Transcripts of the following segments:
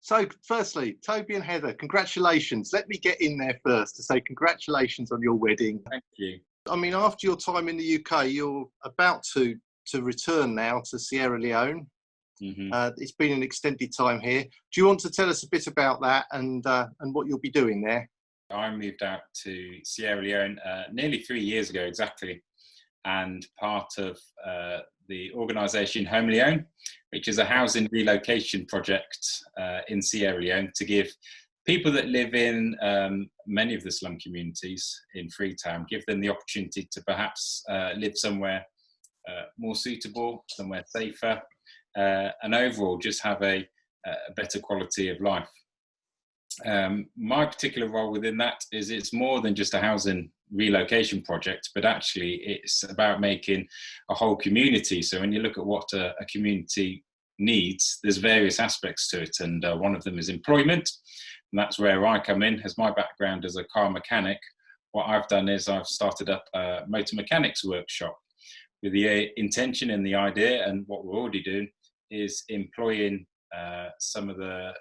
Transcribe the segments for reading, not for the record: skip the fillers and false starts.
So firstly, Toby and Heather, congratulations. Let me get in there first to say congratulations on your wedding. Thank you. I mean, after your time in the UK, you're about to return now to Sierra Leone. It's been an extended time here. Do you want to tell us a bit about that and what you'll be doing there? I moved out to Sierra Leone nearly 3 years ago exactly, and part of the organisation Home Leone, which is a housing relocation project in Sierra Leone to give people that live in many of the slum communities in Freetown, give them the opportunity to perhaps live somewhere more suitable, somewhere safer, and overall just have a better quality of life. My particular role within that is it's more than just a housing relocation project, but actually it's about making a whole community. So when you look at what a community needs, there's various aspects to it, and one of them is employment, and that's where I come in. As my background as a car mechanic, what I've done is I've started up a motor mechanics workshop with the intention and the idea, and what we're already doing is employing some of the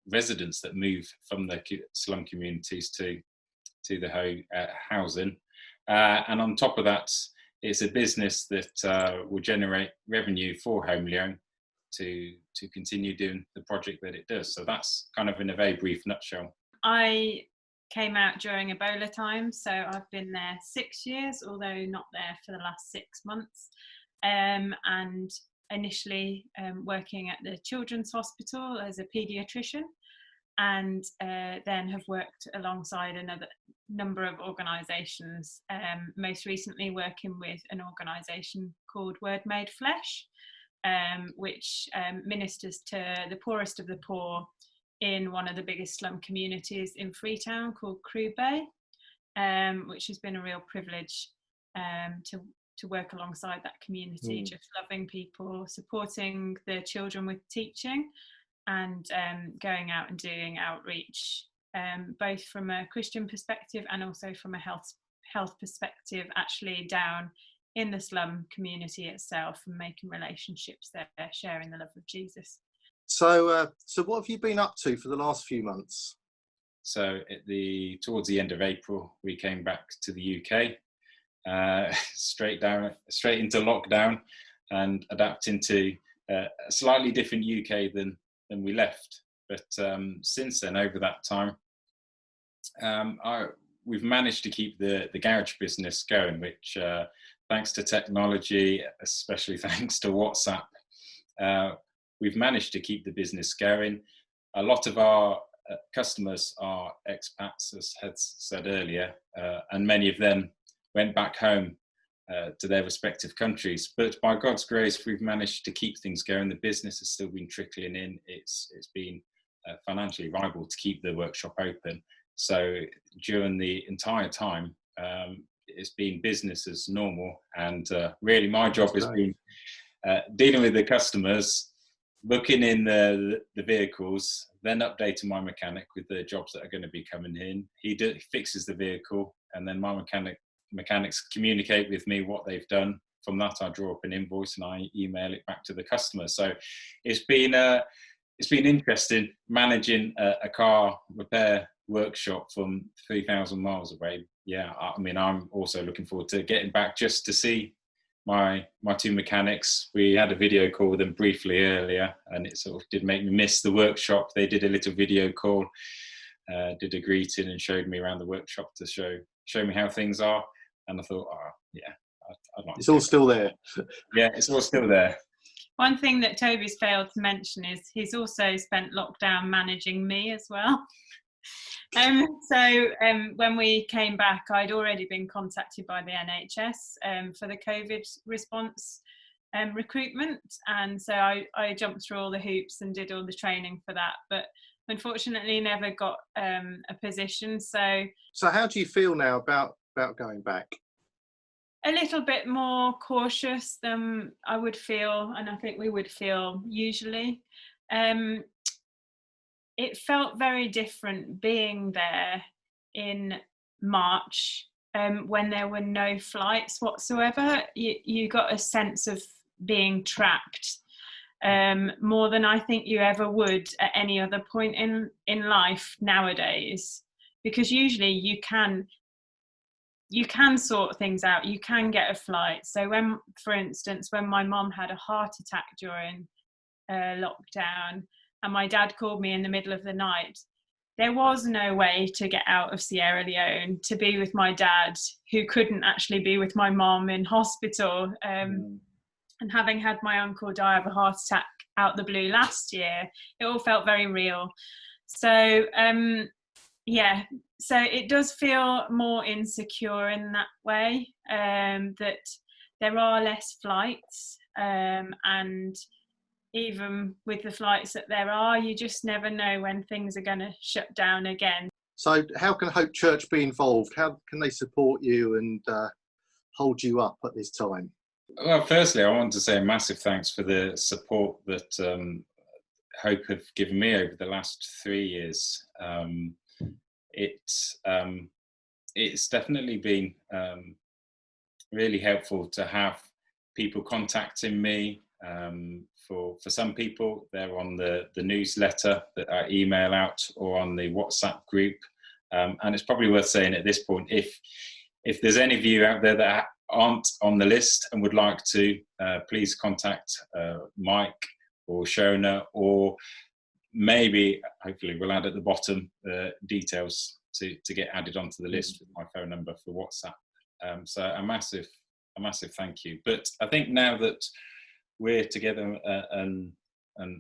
residents that move from the slum communities to the housing, and on top of that, it's a business that will generate revenue for Home Leone to continue doing the project that it does. So that's kind of in a very brief nutshell. I came out during Ebola time, so I've been there 6 years, although not there for the last 6 months, and initially working at the Children's Hospital as a paediatrician, and then have worked alongside another number of organisations, most recently working with an organisation called Word Made Flesh, which ministers to the poorest of the poor in one of the biggest slum communities in Freetown called Crew Bay, which has been a real privilege to work alongside that community, just loving people, supporting the children with teaching, and going out and doing outreach, both from a Christian perspective and also from a health perspective, actually down in the slum community itself, and making relationships there, sharing the love of Jesus. So what have you been up to for the last few months? So towards the end of April, we came back to the UK, straight into lockdown, and adapting to a slightly different UK than we left. But since then, over that time, we've managed to keep the garage business going, which thanks to technology, especially thanks to WhatsApp, we've managed to keep the business going. A lot of our customers are expats, as Head said earlier, and many of them went back home to their respective countries. But by God's grace, we've managed to keep things going. The business has still been trickling in. It's been financially viable to keep the workshop open. So during the entire time, it's been business as normal. And really my job has been dealing with the customers, booking in the vehicles, then updating my mechanic with the jobs that are going to be coming in. He fixes the vehicle, and then my mechanics communicate with me what they've done. From that, I draw up an invoice and I email it back to the customer. So it's been interesting managing a car repair workshop from 3,000 miles away. Yeah, I mean, I'm also looking forward to getting back just to see my two mechanics. We had a video call with them briefly earlier, and it sort of did make me miss the workshop. They did a little video call, did a greeting, and showed me around the workshop to show me how things are. And I thought, yeah, I'd like it's all still there. Yeah, it's all still there. One thing that Toby's failed to mention is he's also spent lockdown managing me as well. So when we came back, I'd already been contacted by the NHS for the COVID response recruitment, and so I jumped through all the hoops and did all the training for that, but unfortunately never got a position. So how do you feel now about going back? A little bit more cautious than I would feel, and I think we would feel usually. It felt very different being there in March when there were no flights whatsoever. You got a sense of being trapped. more than I think you ever would at any other point in life nowadays, because usually you can sort things out, you can get a flight. So when, for instance, when my mum had a heart attack during lockdown and my dad called me in the middle of the night, there was no way to get out of Sierra Leone to be with my dad, who couldn't actually be with my mum in hospital. And having had my uncle die of a heart attack out the blue last year, it all felt very real. So so it does feel more insecure in that way, that there are less flights, and even with the flights that there are, you just never know when things are going to shut down again. So how can Hope Church be involved? How can they support you and hold you up at this time? Well, firstly, I want to say a massive thanks for the support that Hope have given me over the last 3 years. It's definitely been really helpful to have people contacting me. For some people, they're on the newsletter that I email out or on the WhatsApp group. And it's probably worth saying at this point, if there's any of you out there that aren't on the list and would like to, please contact Mike or Shona, or maybe, hopefully, we'll add at the bottom details to get added onto the list with my phone number for WhatsApp. So a massive thank you. But I think now that we're together and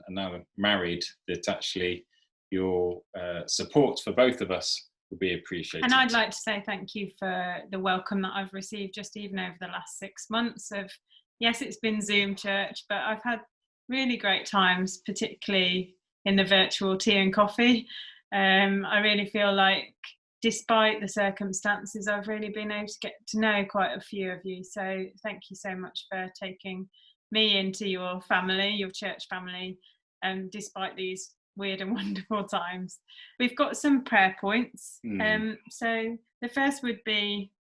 now married, that actually your support for both of us will be appreciated. And I'd like to say thank you for the welcome that I've received just even over the last 6 months of, yes, it's been Zoom church, but I've had really great times, particularly in the virtual tea and coffee. I really feel like despite the circumstances, I've really been able to get to know quite a few of you. So thank you so much for taking me into your family, your church family, despite these weird and wonderful times. We've got some prayer points. So the first would be,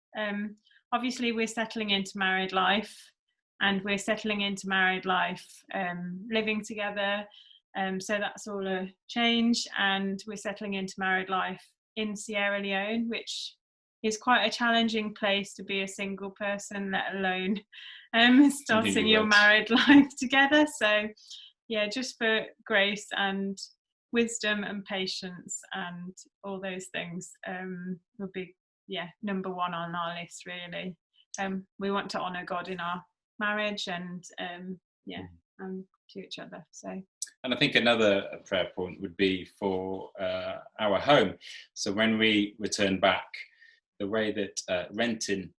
obviously we're settling into married life, and we're settling into married life, living together. So that's all a change, and we're settling into married life in Sierra Leone, which is quite a challenging place to be a single person, let alone starting your married life together. So yeah, just for grace and wisdom and patience and all those things would be number one on our list, really. We want to honour God in our marriage and to each other. So, and I think another prayer point would be for our home. So when we return back, the way that renting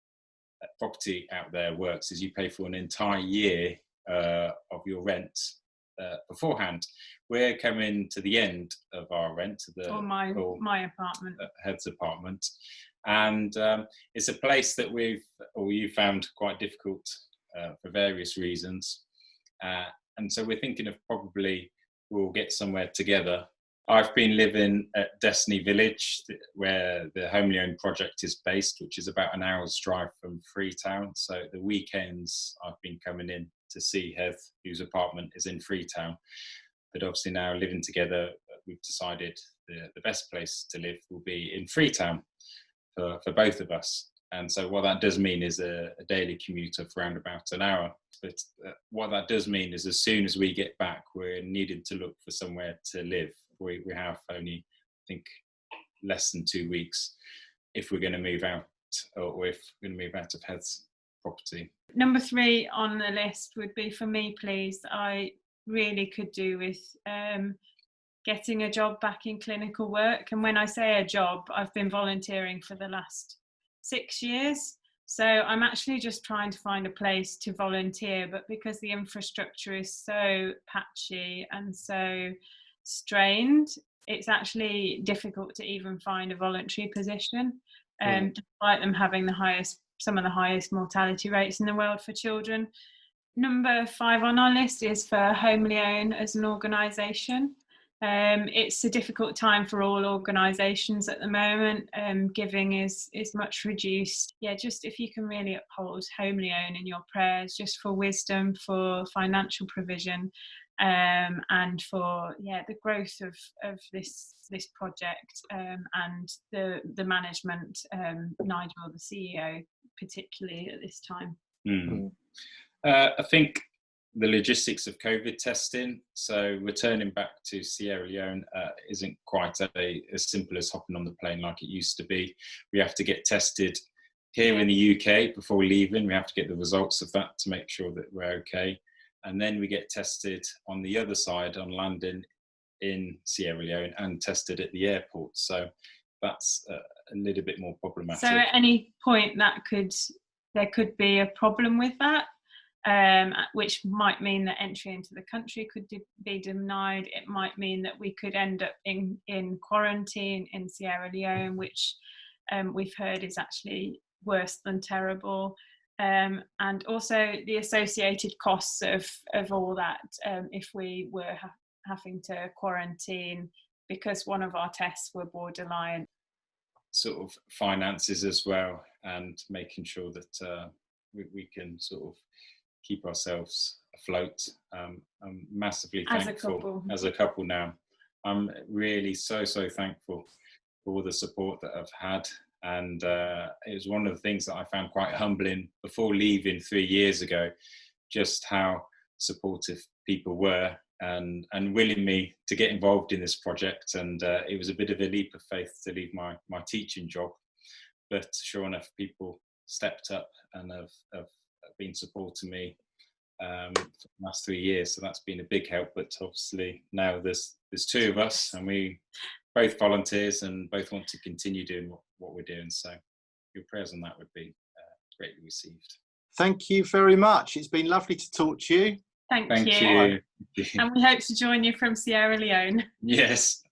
property out there works is you pay for an entire year of your rent beforehand. We're coming to the end of our rent, my apartment, Head's apartment, and it's a place that you found quite difficult for various reasons, and so we're thinking of probably we'll get somewhere together. I've been living at Destiny Village, where the Home Leone project is based, which is about an hour's drive from Freetown. So the weekends I've been coming in to see Heath, whose apartment is in Freetown. But obviously now living together, we've decided the best place to live will be in Freetown for both of us. And so what that does mean is a daily commute of around about an hour. But what that does mean is as soon as we get back, we're needing to look for somewhere to live. We have only, I think, less than 2 weeks if we're going to move out, or if we're going to move out of Heath's property. Number 3 on the list would be for me, please. I really could do with getting a job back in clinical work. And when I say a job, I've been volunteering for the last 6 years. So I'm actually just trying to find a place to volunteer, but because the infrastructure is so patchy and so strained, it's actually difficult to even find a voluntary position, despite them having some of the highest mortality rates in the world for children. Number 5 on our list is for Home Leone as an organisation. It's a difficult time for all organisations at the moment. Giving is much reduced. Yeah, just if you can really uphold Home Leone in your prayers, just for wisdom, for financial provision, and for the growth of this project, and the management, Nigel, the CEO, particularly at this time. I think the logistics of COVID testing, so returning back to Sierra Leone isn't quite as simple as hopping on the plane like it used to be. We have to get tested here in the UK before leaving. We have to get the results of that to make sure that we're okay. And then we get tested on the other side on landing in Sierra Leone and tested at the airport. So that's a little bit more problematic. So at any point there could be a problem with that, which might mean that entry into the country could be denied. It might mean that we could end up in quarantine in Sierra Leone, which we've heard is actually worse than terrible. And also the associated costs of all that, if we were having to quarantine because one of our tests were borderline. Sort of finances as well, and making sure that we can sort of keep ourselves afloat. I'm massively thankful as a couple now. I'm really so thankful for all the support that I've had. And it was one of the things that I found quite humbling before leaving 3 years ago, just how supportive people were and willing me to get involved in this project. And it was a bit of a leap of faith to leave my teaching job. But sure enough, people stepped up and have been supporting me for the last 3 years. So that's been a big help. But obviously now there's two of us, and we both volunteers and both want to continue doing what we're doing. So your prayers on that would be greatly received. Thank you very much. It's been lovely to talk to you. Thank you. And we hope to join you from Sierra Leone. Yes.